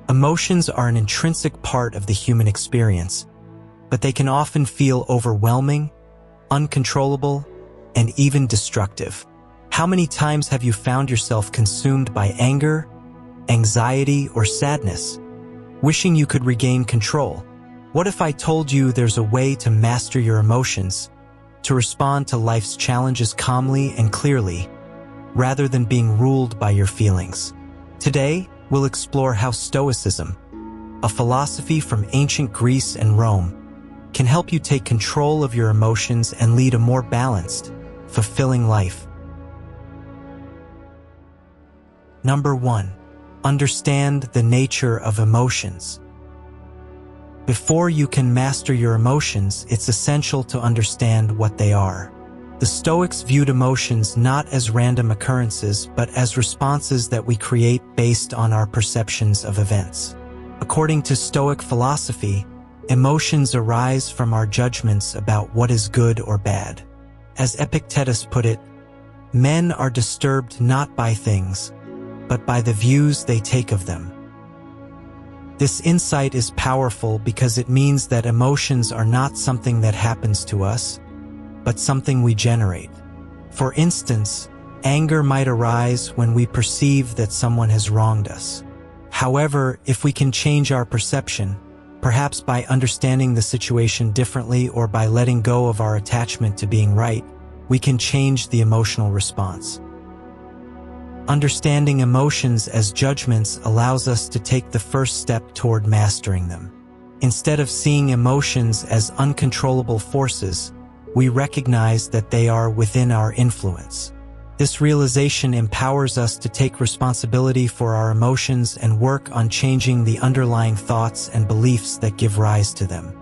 Emotions are an intrinsic part of the human experience, but they can often feel overwhelming, uncontrollable, and even destructive. How many times have you found yourself consumed by anger, anxiety, or sadness, wishing you could regain control? What if I told you there's a way to master your emotions, to respond to life's challenges calmly and clearly, rather than being ruled by your feelings? Today, we'll explore how Stoicism, a philosophy from ancient Greece and Rome, can help you take control of your emotions and lead a more balanced, fulfilling life. Number 1. Understand the nature of emotions. Before you can master your emotions, it's essential to understand what they are. The Stoics viewed emotions not as random occurrences, but as responses that we create based on our perceptions of events. According to Stoic philosophy, emotions arise from our judgments about what is good or bad. As Epictetus put it, men are disturbed not by things, but by the views they take of them. This insight is powerful because it means that emotions are not something that happens to us, but something we generate. For instance, anger might arise when we perceive that someone has wronged us. However, if we can change our perception, perhaps by understanding the situation differently or by letting go of our attachment to being right, we can change the emotional response. Understanding emotions as judgments allows us to take the first step toward mastering them. Instead of seeing emotions as uncontrollable forces, we recognize that they are within our influence. This realization empowers us to take responsibility for our emotions and work on changing the underlying thoughts and beliefs that give rise to them.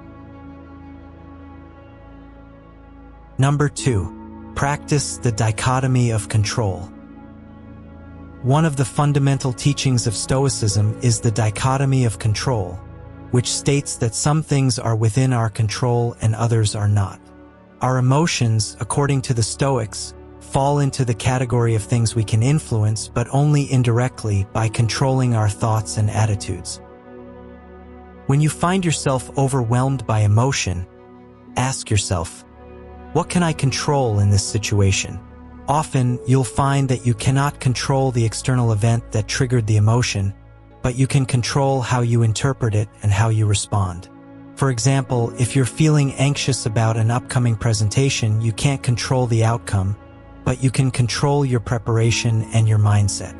Number 2. Practice the dichotomy of control. One of the fundamental teachings of Stoicism is the dichotomy of control, which states that some things are within our control and others are not. Our emotions, according to the Stoics, fall into the category of things we can influence, but only indirectly by controlling our thoughts and attitudes. When you find yourself overwhelmed by emotion, ask yourself, what can I control in this situation? Often, you'll find that you cannot control the external event that triggered the emotion, but you can control how you interpret it and how you respond. For example, if you're feeling anxious about an upcoming presentation, you can't control the outcome, but you can control your preparation and your mindset.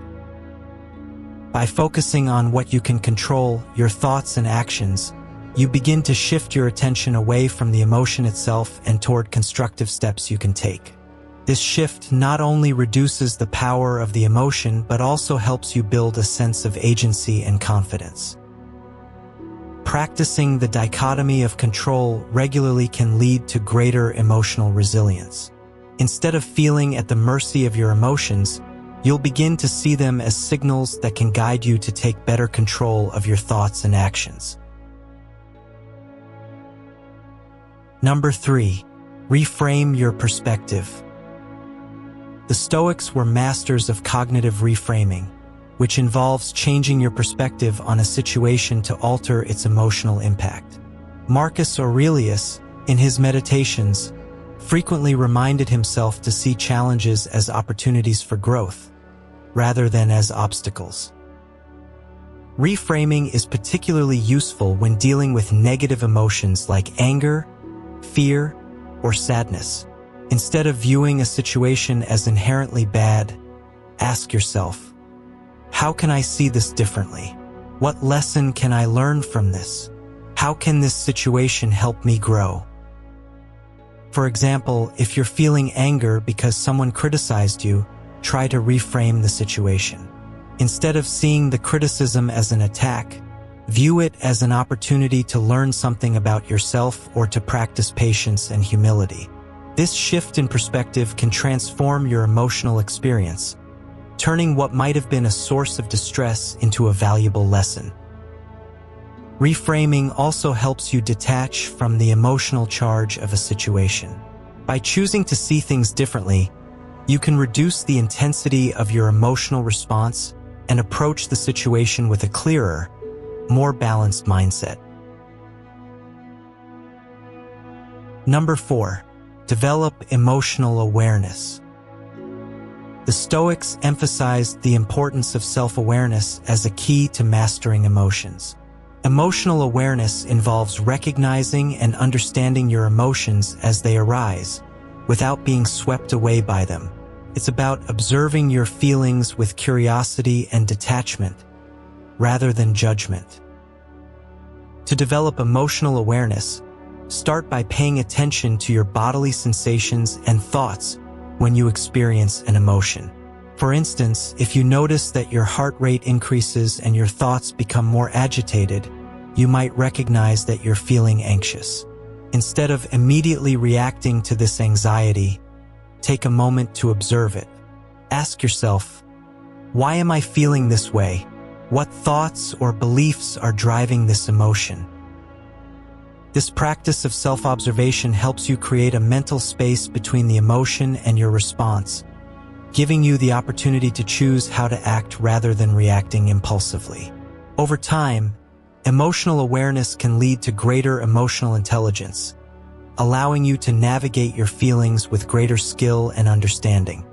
By focusing on what you can control, your thoughts and actions, you begin to shift your attention away from the emotion itself and toward constructive steps you can take. This shift not only reduces the power of the emotion, but also helps you build a sense of agency and confidence. Practicing the dichotomy of control regularly can lead to greater emotional resilience. Instead of feeling at the mercy of your emotions, you'll begin to see them as signals that can guide you to take better control of your thoughts and actions. Number 3. Reframe your perspective. The Stoics were masters of cognitive reframing, which involves changing your perspective on a situation to alter its emotional impact. Marcus Aurelius, in his Meditations, frequently reminded himself to see challenges as opportunities for growth, rather than as obstacles. Reframing is particularly useful when dealing with negative emotions like anger, fear, or sadness. Instead of viewing a situation as inherently bad, ask yourself, how can I see this differently? What lesson can I learn from this? How can this situation help me grow? For example, if you're feeling anger because someone criticized you, try to reframe the situation. Instead of seeing the criticism as an attack, view it as an opportunity to learn something about yourself or to practice patience and humility. This shift in perspective can transform your emotional experience, turning what might have been a source of distress into a valuable lesson. Reframing also helps you detach from the emotional charge of a situation. By choosing to see things differently, you can reduce the intensity of your emotional response and approach the situation with a clearer, more balanced mindset. Number 4, develop emotional awareness. The Stoics emphasized the importance of self-awareness as a key to mastering emotions. Emotional awareness involves recognizing and understanding your emotions as they arise, without being swept away by them. It's about observing your feelings with curiosity and detachment, rather than judgment. To develop emotional awareness, start by paying attention to your bodily sensations and thoughts when you experience an emotion. For instance, if you notice that your heart rate increases and your thoughts become more agitated, you might recognize that you're feeling anxious. Instead of immediately reacting to this anxiety, take a moment to observe it. Ask yourself, why am I feeling this way? What thoughts or beliefs are driving this emotion? This practice of self-observation helps you create a mental space between the emotion and your response, giving you the opportunity to choose how to act rather than reacting impulsively. Over time, emotional awareness can lead to greater emotional intelligence, allowing you to navigate your feelings with greater skill and understanding.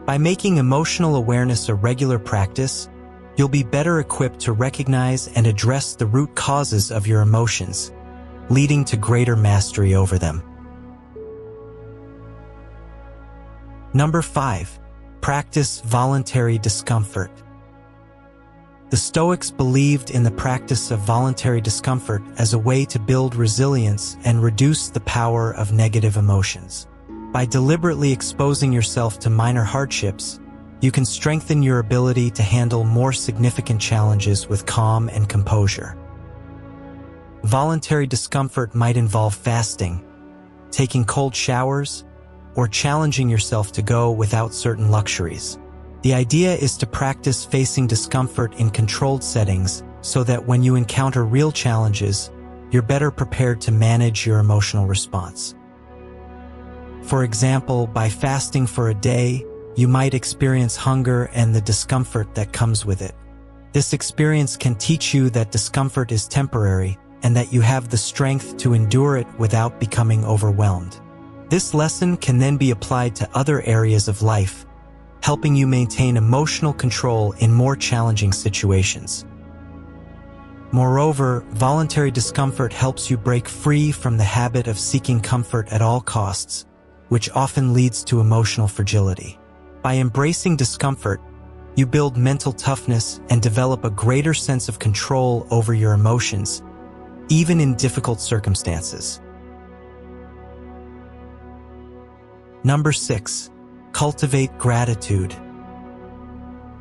By making emotional awareness a regular practice, you'll be better equipped to recognize and address the root causes of your emotions, leading to greater mastery over them. Number 5, practice voluntary discomfort. The Stoics believed in the practice of voluntary discomfort as a way to build resilience and reduce the power of negative emotions. By deliberately exposing yourself to minor hardships, you can strengthen your ability to handle more significant challenges with calm and composure. Voluntary discomfort might involve fasting, taking cold showers, or challenging yourself to go without certain luxuries. The idea is to practice facing discomfort in controlled settings so that when you encounter real challenges, you're better prepared to manage your emotional response. For example, by fasting for a day, you might experience hunger and the discomfort that comes with it. This experience can teach you that discomfort is temporary and that you have the strength to endure it without becoming overwhelmed. This lesson can then be applied to other areas of life, helping you maintain emotional control in more challenging situations. Moreover, voluntary discomfort helps you break free from the habit of seeking comfort at all costs, which often leads to emotional fragility. By embracing discomfort, you build mental toughness and develop a greater sense of control over your emotions, even in difficult circumstances. Number 6, cultivate gratitude.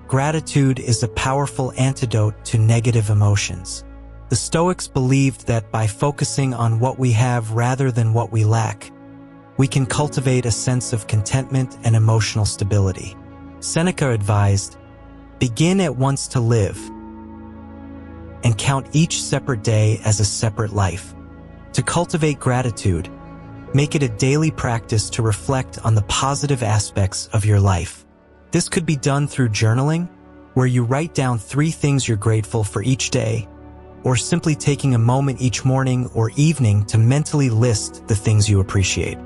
Gratitude is a powerful antidote to negative emotions. The Stoics believed that by focusing on what we have rather than what we lack, we can cultivate a sense of contentment and emotional stability. Seneca advised, begin at once to live, and count each separate day as a separate life. To cultivate gratitude, make it a daily practice to reflect on the positive aspects of your life. This could be done through journaling, where you write down 3 things you're grateful for each day, or simply taking a moment each morning or evening to mentally list the things you appreciate.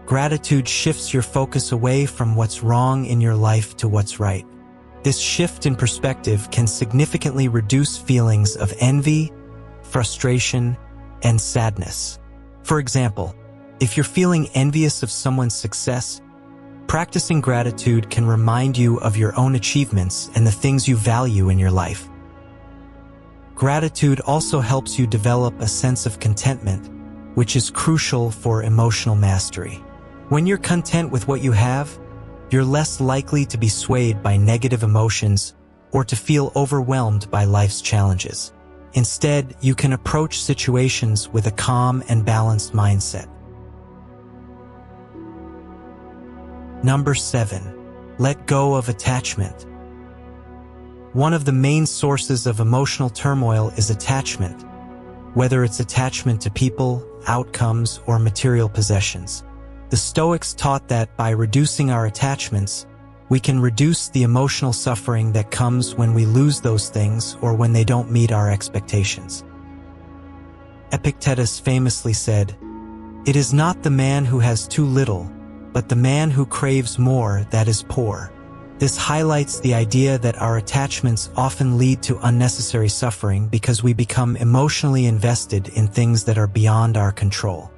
Gratitude shifts your focus away from what's wrong in your life to what's right. This shift in perspective can significantly reduce feelings of envy, frustration, and sadness. For example, if you're feeling envious of someone's success, practicing gratitude can remind you of your own achievements and the things you value in your life. Gratitude also helps you develop a sense of contentment, which is crucial for emotional mastery. When you're content with what you have, you're less likely to be swayed by negative emotions or to feel overwhelmed by life's challenges. Instead, you can approach situations with a calm and balanced mindset. Number 7, let go of attachment. One of the main sources of emotional turmoil is attachment, whether it's attachment to people, outcomes, or material possessions. The Stoics taught that by reducing our attachments, we can reduce the emotional suffering that comes when we lose those things or when they don't meet our expectations. Epictetus famously said, "It is not the man who has too little, but the man who craves more that is poor." This highlights the idea that our attachments often lead to unnecessary suffering because we become emotionally invested in things that are beyond our control.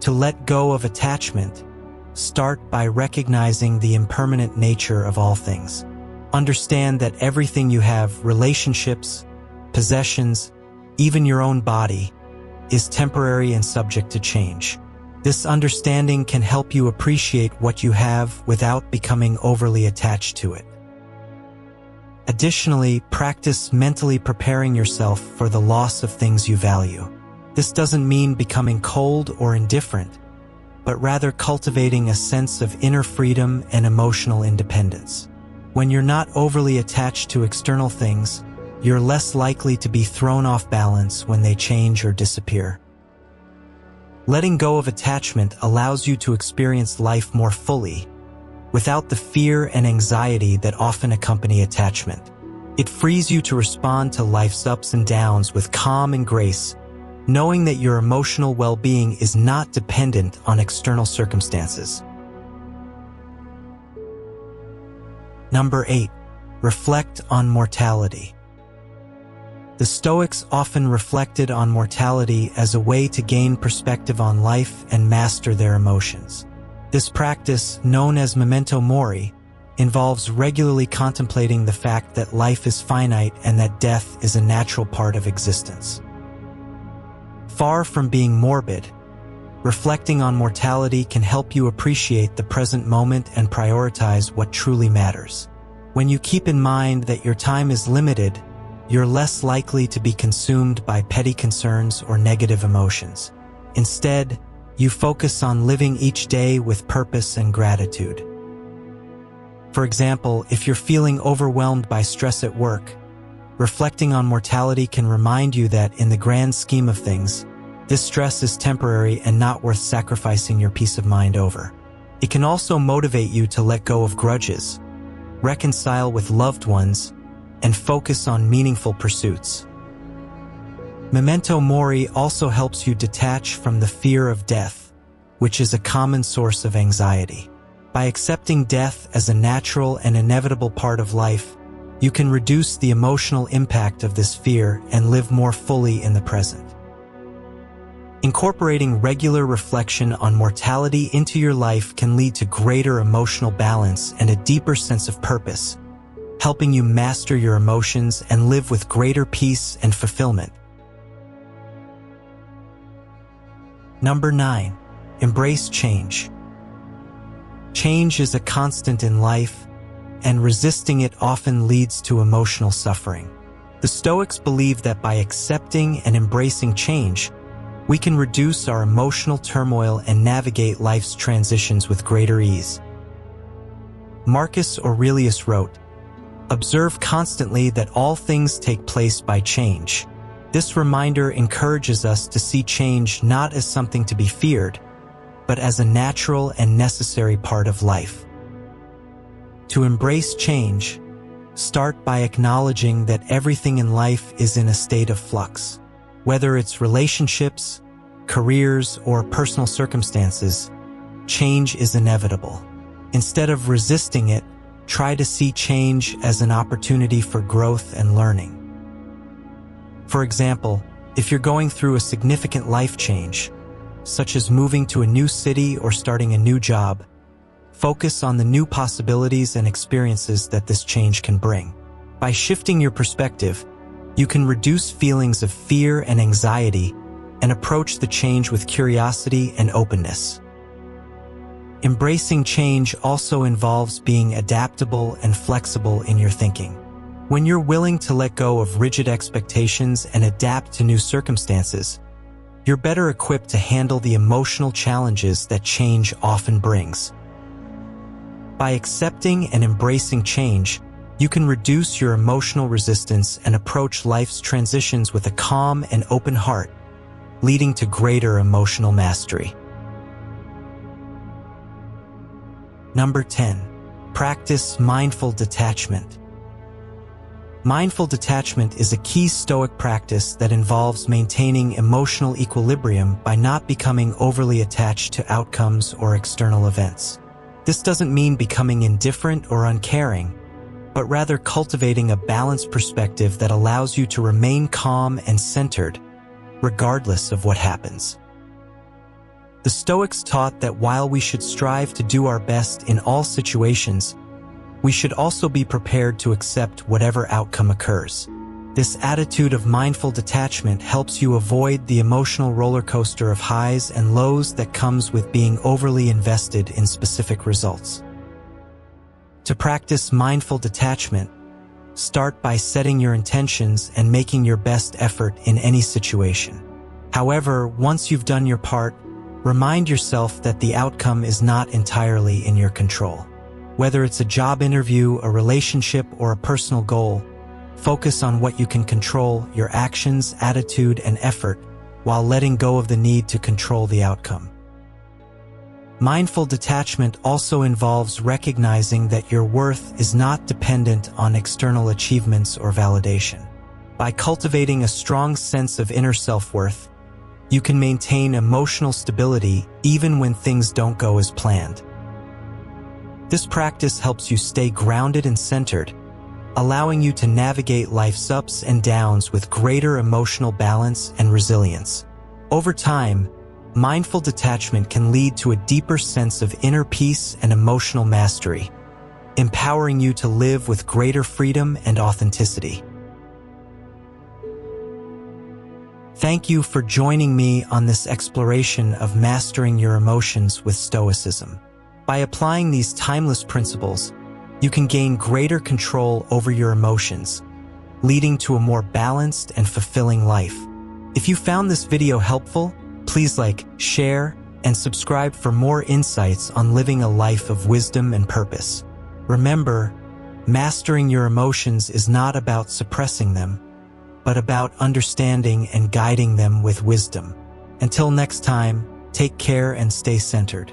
To let go of attachment, start by recognizing the impermanent nature of all things. Understand that everything you have, relationships, possessions, even your own body, is temporary and subject to change. This understanding can help you appreciate what you have without becoming overly attached to it. Additionally, practice mentally preparing yourself for the loss of things you value. This doesn't mean becoming cold or indifferent, but rather cultivating a sense of inner freedom and emotional independence. When you're not overly attached to external things, you're less likely to be thrown off balance when they change or disappear. Letting go of attachment allows you to experience life more fully, without the fear and anxiety that often accompany attachment. It frees you to respond to life's ups and downs with calm and grace, knowing that your emotional well-being is not dependent on external circumstances. Number 8. Reflect on mortality. The Stoics often reflected on mortality as a way to gain perspective on life and master their emotions. This practice, known as memento mori, involves regularly contemplating the fact that life is finite and that death is a natural part of existence. Far from being morbid, reflecting on mortality can help you appreciate the present moment and prioritize what truly matters. When you keep in mind that your time is limited, you're less likely to be consumed by petty concerns or negative emotions. Instead, you focus on living each day with purpose and gratitude. For example, if you're feeling overwhelmed by stress at work, reflecting on mortality can remind you that, in the grand scheme of things, this stress is temporary and not worth sacrificing your peace of mind over. It can also motivate you to let go of grudges, reconcile with loved ones, and focus on meaningful pursuits. Memento mori also helps you detach from the fear of death, which is a common source of anxiety. By accepting death as a natural and inevitable part of life, you can reduce the emotional impact of this fear and live more fully in the present. Incorporating regular reflection on mortality into your life can lead to greater emotional balance and a deeper sense of purpose, helping you master your emotions and live with greater peace and fulfillment. Number 9. Embrace change. Change is a constant in life, and resisting it often leads to emotional suffering. The Stoics believe that by accepting and embracing change, we can reduce our emotional turmoil and navigate life's transitions with greater ease. Marcus Aurelius wrote, "Observe constantly that all things take place by change." This reminder encourages us to see change not as something to be feared, but as a natural and necessary part of life. To embrace change, start by acknowledging that everything in life is in a state of flux. Whether it's relationships, careers, or personal circumstances, change is inevitable. Instead of resisting it, try to see change as an opportunity for growth and learning. For example, if you're going through a significant life change, such as moving to a new city or starting a new job, focus on the new possibilities and experiences that this change can bring. By shifting your perspective, you can reduce feelings of fear and anxiety and approach the change with curiosity and openness. Embracing change also involves being adaptable and flexible in your thinking. When you're willing to let go of rigid expectations and adapt to new circumstances, you're better equipped to handle the emotional challenges that change often brings. By accepting and embracing change, you can reduce your emotional resistance and approach life's transitions with a calm and open heart, leading to greater emotional mastery. Number 10. Practice mindful detachment. Mindful detachment is a key Stoic practice that involves maintaining emotional equilibrium by not becoming overly attached to outcomes or external events. This doesn't mean becoming indifferent or uncaring, but rather cultivating a balanced perspective that allows you to remain calm and centered, regardless of what happens. The Stoics taught that while we should strive to do our best in all situations, we should also be prepared to accept whatever outcome occurs. This attitude of mindful detachment helps you avoid the emotional roller coaster of highs and lows that comes with being overly invested in specific results. To practice mindful detachment, start by setting your intentions and making your best effort in any situation. However, once you've done your part, remind yourself that the outcome is not entirely in your control. Whether it's a job interview, a relationship, or a personal goal, focus on what you can control, your actions, attitude, and effort, while letting go of the need to control the outcome. Mindful detachment also involves recognizing that your worth is not dependent on external achievements or validation. By cultivating a strong sense of inner self-worth, you can maintain emotional stability even when things don't go as planned. This practice helps you stay grounded and centered, allowing you to navigate life's ups and downs with greater emotional balance and resilience. Over time, mindful detachment can lead to a deeper sense of inner peace and emotional mastery, empowering you to live with greater freedom and authenticity. Thank you for joining me on this exploration of mastering your emotions with Stoicism. By applying these timeless principles, you can gain greater control over your emotions, leading to a more balanced and fulfilling life. If you found this video helpful, please like, share, and subscribe for more insights on living a life of wisdom and purpose. Remember, mastering your emotions is not about suppressing them, but about understanding and guiding them with wisdom. Until next time, take care and stay centered.